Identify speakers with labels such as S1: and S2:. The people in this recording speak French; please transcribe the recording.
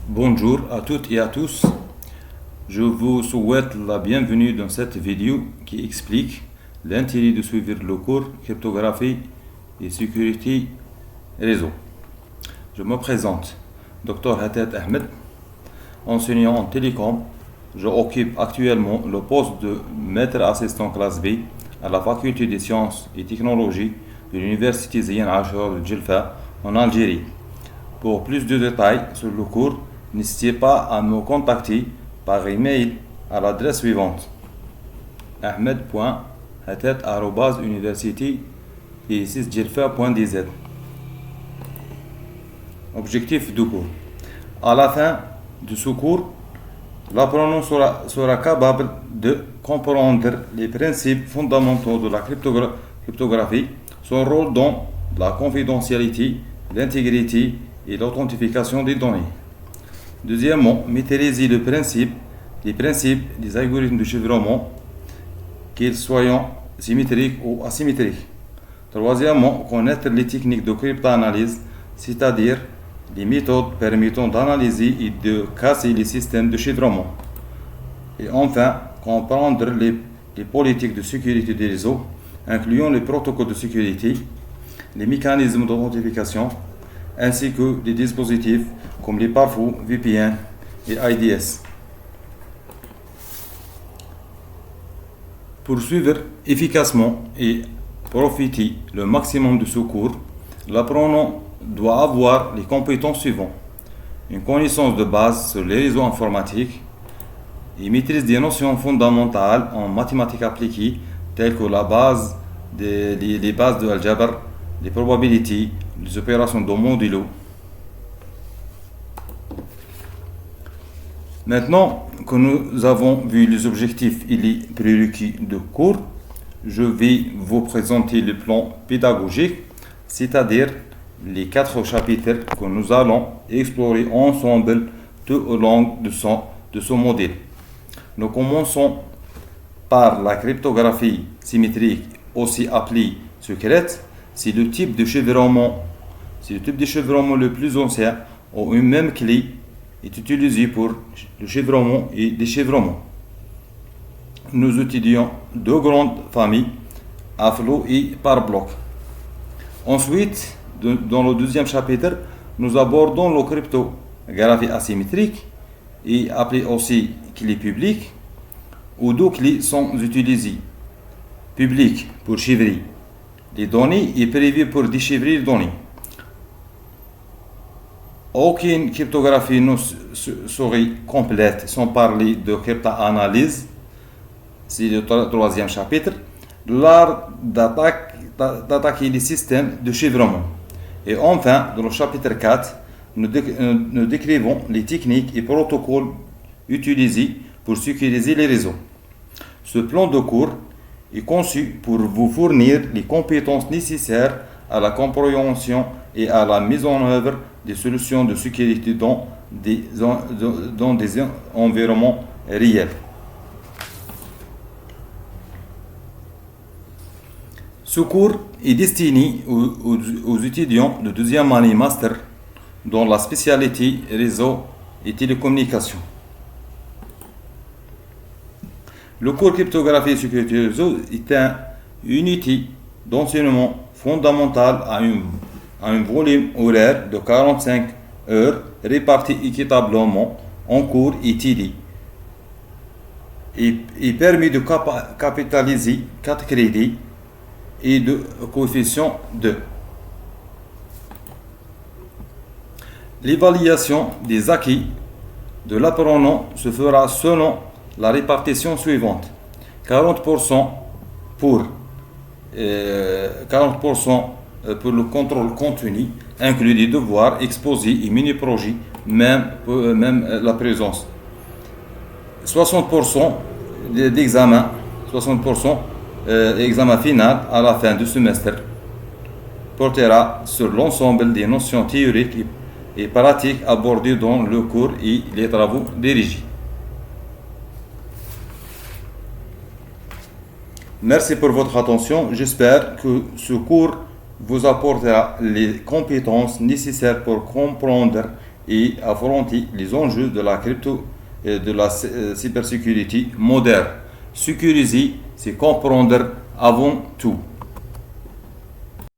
S1: Bonjour à toutes et à tous. Je vous souhaite la bienvenue dans cette vidéo qui explique l'intérêt de suivre le cours cryptographie et sécurité réseau. Je me présente, Dr Hatet Ahmed, enseignant en télécom. Je occupe actuellement le poste de maître assistant classe B à la faculté des sciences et technologies de l'université Zine Achor de Djelfa en Algérie. Pour plus de détails sur le cours, n'hésitez pas à me contacter par email à l'adresse suivante: ahmed.hatet@université-djelfa.dz. Objectif du cours. À la fin de ce cours, l'apprenant sera capable de comprendre les principes fondamentaux de la cryptographie, son rôle dans la confidentialité, l'intégrité et l'authentification des données. Deuxièmement, maîtriser les principes des algorithmes de chiffrement, qu'ils soient symétriques ou asymétriques. Troisièmement, connaître les techniques de cryptanalyse, c'est-à-dire les méthodes permettant d'analyser et de casser les systèmes de chiffrement. Et enfin, comprendre les politiques de sécurité des réseaux, incluant les protocoles de sécurité, les mécanismes d'authentification, ainsi que les dispositifs comme les pare-fous, VPN et IDS. Pour suivre efficacement et profiter le maximum de ce cours, l'apprenant doit avoir les compétences suivantes: une connaissance de base sur les réseaux informatiques et maîtrise des notions fondamentales en mathématiques appliquées telles que les bases de algèbre, les probabilités, les opérations de modulo. Maintenant que nous avons vu les objectifs et les prérequis de cours, je vais vous présenter le plan pédagogique, c'est-à-dire les 4 chapitres que nous allons explorer ensemble tout au long de ce modèle. Nous commençons par la cryptographie symétrique, aussi appelée secrète. C'est le type de chiffrement le plus ancien, où une même clé est utilisée pour le chiffrement et déchiffrement. Nous étudions 2 grandes familles, à flot et par bloc. Ensuite, dans le deuxième chapitre, nous abordons la cryptographie asymétrique, et appelée aussi clé publique, où 2 clés sont utilisées: publique pour chiffrer les données et privée pour déchiffrer les données. Aucune cryptographie ne serait complète sans parler de cryptanalyse. C'est le 3e chapitre, l'art d'attaquer les systèmes de chiffrement. Et enfin, dans le chapitre 4, nous décrivons les techniques et protocoles utilisés pour sécuriser les réseaux. Ce plan de cours est conçu pour vous fournir les compétences nécessaires à la compréhension et à la mise en œuvre des solutions de sécurité dans des environnements réels. Ce cours est destiné aux étudiants de 2e année master dans la spécialité réseau et télécommunications. Le cours cryptographie et sécurité réseau est une unité d'enseignement fondamentale à un volume horaire de 45 heures réparties équitablement en cours et TD, et permet de capitaliser 4 crédits et de coefficient 2. L'évaluation des acquis de l'apprenant se fera selon la répartition suivante: 40% pour le contrôle continu, inclus des devoirs, exposés et mini-projets, même la présence. 60% d'examen, 60% examen final à la fin du semestre, portera sur l'ensemble des notions théoriques et pratiques abordées dans le cours et les travaux dirigés. Merci pour votre attention. J'espère que ce cours vous apportera les compétences nécessaires pour comprendre et affronter les enjeux de la crypto et de la cybersécurité moderne. Sécuriser, c'est comprendre avant tout.